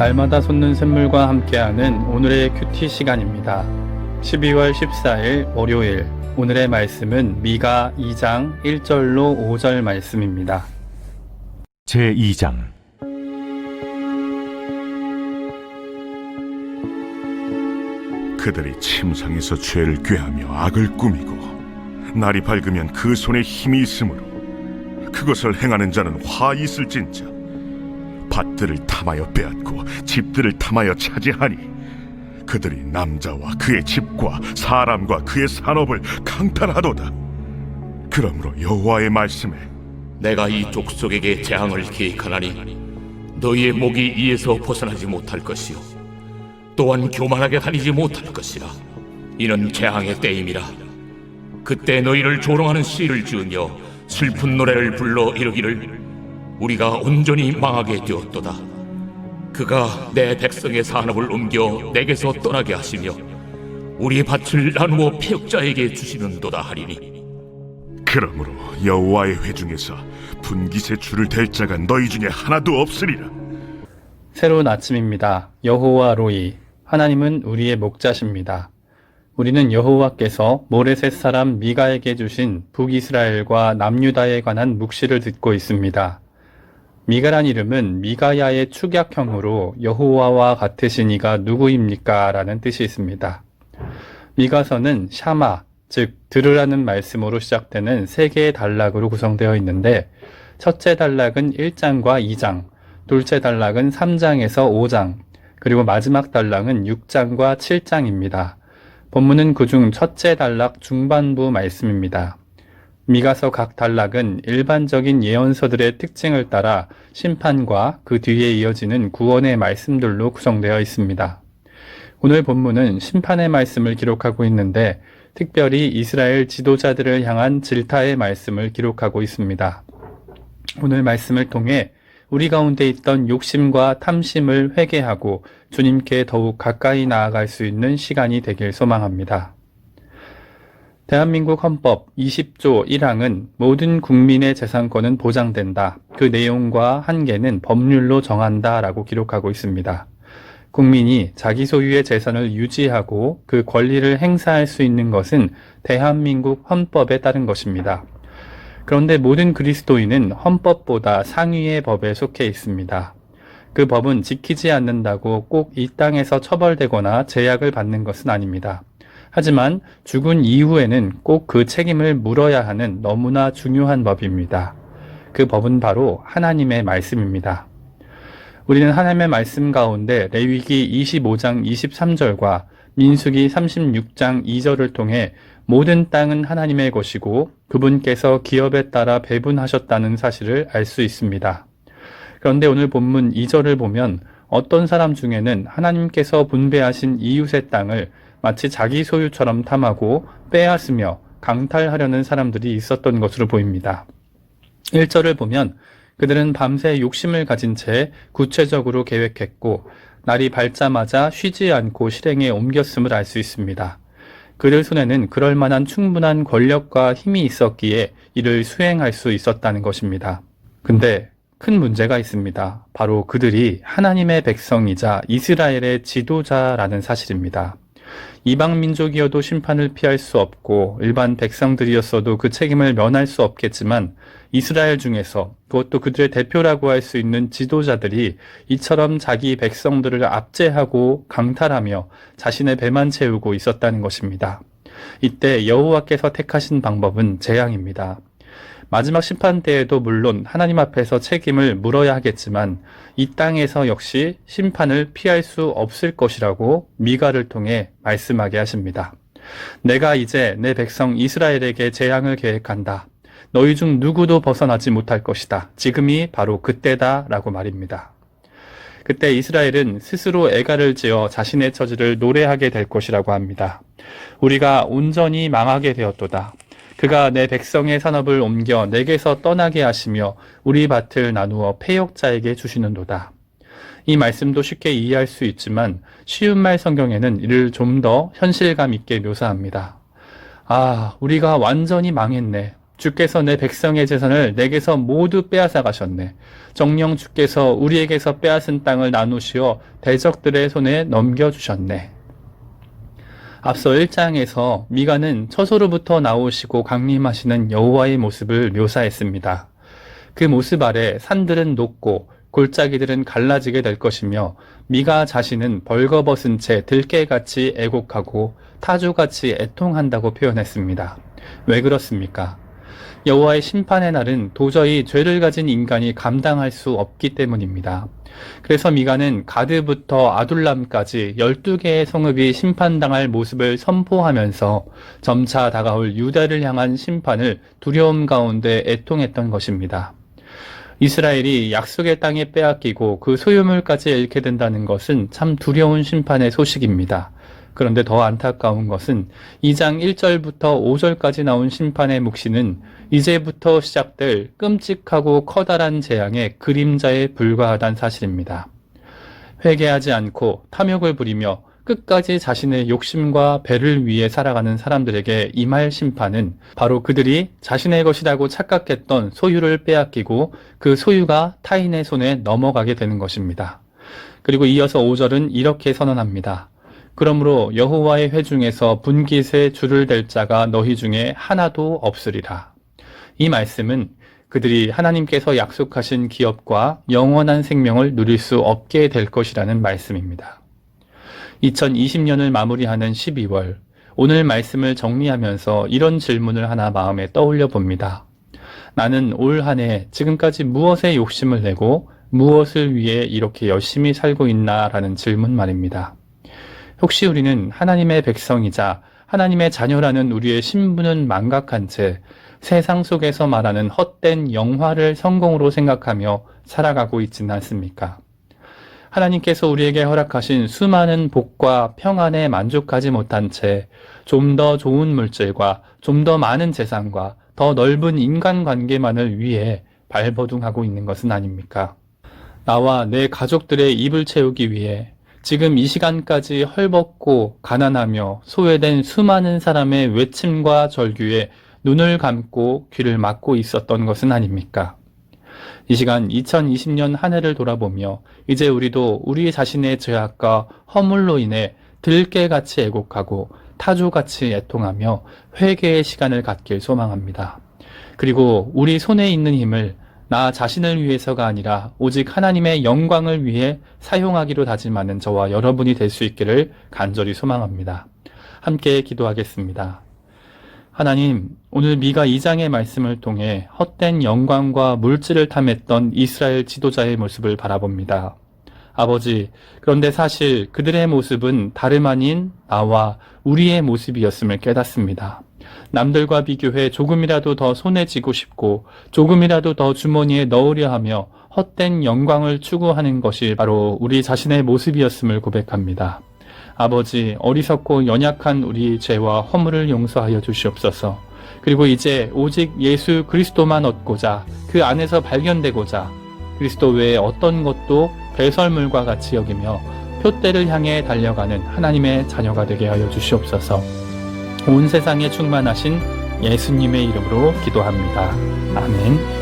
날마다 솟는 샘물과 함께하는 오늘의 큐티 시간입니다. 12월 14일 월요일, 오늘의 말씀은 미가 2장 1절로 5절 말씀입니다. 제2장 그들이 침상에서 죄를 꾀하며 악을 꾸미고 날이 밝으면 그 손에 힘이 있으므로 그것을 행하는 자는 화 있을진저. 밭들을 탐하여 빼앗고 집들을 탐하여 차지하니 그들이 남자와 그의 집과 사람과 그의 산업을 강탈하도다. 그러므로 여호와의 말씀에 내가 이 족속에게 재앙을 계획하나니 너희의 목이 이에서 벗어나지 못할 것이요 또한 교만하게 다니지 못할 것이라. 이는 재앙의 때임이라. 그때 너희를 조롱하는 시를 지으며 슬픈 노래를 불러 이르기를 우리가 온전히 망하게 되었도다. 그가 내 백성의 산업을 옮겨 내게서 떠나게 하시며 우리 밭을 나누어 패역자에게 주시는도다 하리니. 그러므로 여호와의 회중에서 분깃의 줄을 댈 자가 너희 중에 하나도 없으리라. 새로운 아침입니다. 여호와 로이, 하나님은 우리의 목자십니다. 우리는 여호와께서 모레셋 사람 미가에게 주신 북이스라엘과 남유다에 관한 묵시를 듣고 있습니다. 미가란 이름은 미가야의 축약형으로 여호와와 같으신 이가 누구입니까? 라는 뜻이 있습니다. 미가서는 샤마, 즉 들으라는 말씀으로 시작되는 3개의 단락으로 구성되어 있는데, 첫째 단락은 1장과 2장, 둘째 단락은 3장에서 5장, 그리고 마지막 단락은 6장과 7장입니다. 본문은 그중 첫째 단락 중반부 말씀입니다. 미가서 각 단락은 일반적인 예언서들의 특징을 따라 심판과 그 뒤에 이어지는 구원의 말씀들로 구성되어 있습니다. 오늘 본문은 심판의 말씀을 기록하고 있는데, 특별히 이스라엘 지도자들을 향한 질타의 말씀을 기록하고 있습니다. 오늘 말씀을 통해 우리 가운데 있던 욕심과 탐심을 회개하고 주님께 더욱 가까이 나아갈 수 있는 시간이 되길 소망합니다. 대한민국 헌법 20조 1항은 모든 국민의 재산권은 보장된다. 그 내용과 한계는 법률로 정한다 라고 기록하고 있습니다. 국민이 자기 소유의 재산을 유지하고 그 권리를 행사할 수 있는 것은 대한민국 헌법에 따른 것입니다. 그런데 모든 그리스도인은 헌법보다 상위의 법에 속해 있습니다. 그 법은 지키지 않는다고 꼭 이 땅에서 처벌되거나 제약을 받는 것은 아닙니다. 하지만 죽은 이후에는 꼭 그 책임을 물어야 하는 너무나 중요한 법입니다. 그 법은 바로 하나님의 말씀입니다. 우리는 하나님의 말씀 가운데 레위기 25장 23절과 민수기 36장 2절을 통해 모든 땅은 하나님의 것이고 그분께서 기업에 따라 배분하셨다는 사실을 알 수 있습니다. 그런데 오늘 본문 2절을 보면 어떤 사람 중에는 하나님께서 분배하신 이웃의 땅을 마치 자기 소유처럼 탐하고 빼앗으며 강탈하려는 사람들이 있었던 것으로 보입니다. 1절을 보면 그들은 밤새 욕심을 가진 채 구체적으로 계획했고 날이 밝자마자 쉬지 않고 실행에 옮겼음을 알 수 있습니다. 그들 손에는 그럴 만한 충분한 권력과 힘이 있었기에 이를 수행할 수 있었다는 것입니다. 근데 큰 문제가 있습니다. 바로 그들이 하나님의 백성이자 이스라엘의 지도자라는 사실입니다. 이방 민족이어도 심판을 피할 수 없고 일반 백성들이었어도 그 책임을 면할 수 없겠지만 이스라엘 중에서 그것도 그들의 대표라고 할 수 있는 지도자들이 이처럼 자기 백성들을 압제하고 강탈하며 자신의 배만 채우고 있었다는 것입니다. 이때 여호와께서 택하신 방법은 재앙입니다. 마지막 심판 때에도 물론 하나님 앞에서 책임을 물어야 하겠지만 이 땅에서 역시 심판을 피할 수 없을 것이라고 미가를 통해 말씀하게 하십니다. 내가 이제 내 백성 이스라엘에게 재앙을 계획한다. 너희 중 누구도 벗어나지 못할 것이다. 지금이 바로 그때다 라고 말입니다. 그때 이스라엘은 스스로 애가를 지어 자신의 처지를 노래하게 될 것이라고 합니다. 우리가 온전히 망하게 되었도다. 그가 내 백성의 산업을 옮겨 내게서 떠나게 하시며 우리 밭을 나누어 패역자에게 주시는도다. 이 말씀도 쉽게 이해할 수 있지만 쉬운 말 성경에는 이를 좀 더 현실감 있게 묘사합니다. 아, 우리가 완전히 망했네. 주께서 내 백성의 재산을 내게서 모두 빼앗아 가셨네. 정녕 주께서 우리에게서 빼앗은 땅을 나누시어 대적들의 손에 넘겨주셨네. 앞서 1장에서 미가는 처소로부터 나오시고 강림하시는 여호와의 모습을 묘사했습니다. 그 모습 아래 산들은 녹고 골짜기들은 갈라지게 될 것이며 미가 자신은 벌거벗은 채 들깨같이 애곡하고 타조같이 애통한다고 표현했습니다. 왜 그렇습니까? 여호와의 심판의 날은 도저히 죄를 가진 인간이 감당할 수 없기 때문입니다. 그래서 미가는 가드부터 아둘람까지 12개의 성읍이 심판당할 모습을 선포하면서 점차 다가올 유다를 향한 심판을 두려움 가운데 애통했던 것입니다. 이스라엘이 약속의 땅에 빼앗기고 그 소유물까지 잃게 된다는 것은 참 두려운 심판의 소식입니다. 그런데 더 안타까운 것은 2장 1절부터 5절까지 나온 심판의 묵시는 이제부터 시작될 끔찍하고 커다란 재앙의 그림자에 불과하다는 사실입니다. 회개하지 않고 탐욕을 부리며 끝까지 자신의 욕심과 배를 위해 살아가는 사람들에게 임할 심판은 바로 그들이 자신의 것이라고 착각했던 소유를 빼앗기고 그 소유가 타인의 손에 넘어가게 되는 것입니다. 그리고 이어서 5절은 이렇게 선언합니다. 그러므로 여호와의 회중에서 분깃에 줄을 댈 자가 너희 중에 하나도 없으리라. 이 말씀은 그들이 하나님께서 약속하신 기업과 영원한 생명을 누릴 수 없게 될 것이라는 말씀입니다. 2020년을 마무리하는 12월, 오늘 말씀을 정리하면서 이런 질문을 하나 마음에 떠올려 봅니다. 나는 올 한 해 지금까지 무엇에 욕심을 내고 무엇을 위해 이렇게 열심히 살고 있나라는 질문 말입니다. 혹시 우리는 하나님의 백성이자 하나님의 자녀라는 우리의 신분은 망각한 채 세상 속에서 말하는 헛된 영화를 성공으로 생각하며 살아가고 있지는 않습니까? 하나님께서 우리에게 허락하신 수많은 복과 평안에 만족하지 못한 채 좀 더 좋은 물질과 좀 더 많은 재산과 더 넓은 인간관계만을 위해 발버둥하고 있는 것은 아닙니까? 나와 내 가족들의 입을 채우기 위해 지금 이 시간까지 헐벗고 가난하며 소외된 수많은 사람의 외침과 절규에 눈을 감고 귀를 막고 있었던 것은 아닙니까? 이 시간 2020년 한 해를 돌아보며 이제 우리도 우리 자신의 죄악과 허물로 인해 들깨같이 애곡하고 타조같이 애통하며 회개의 시간을 갖길 소망합니다. 그리고 우리 손에 있는 힘을 나 자신을 위해서가 아니라 오직 하나님의 영광을 위해 사용하기로 다짐하는 저와 여러분이 될 수 있기를 간절히 소망합니다. 함께 기도하겠습니다. 하나님, 오늘 미가 2장의 말씀을 통해 헛된 영광과 물질을 탐했던 이스라엘 지도자의 모습을 바라봅니다. 아버지, 그런데 사실 그들의 모습은 다름 아닌 나와 우리의 모습이었음을 깨닫습니다. 남들과 비교해 조금이라도 더 손에 쥐고 싶고 조금이라도 더 주머니에 넣으려 하며 헛된 영광을 추구하는 것이 바로 우리 자신의 모습이었음을 고백합니다. 아버지, 어리석고 연약한 우리 죄와 허물을 용서하여 주시옵소서. 그리고 이제 오직 예수 그리스도만 얻고자 그 안에서 발견되고자 그리스도 외에 어떤 것도 배설물과 같이 여기며 표대를 향해 달려가는 하나님의 자녀가 되게 하여 주시옵소서. 온 세상에 충만하신 예수님의 이름으로 기도합니다. 아멘.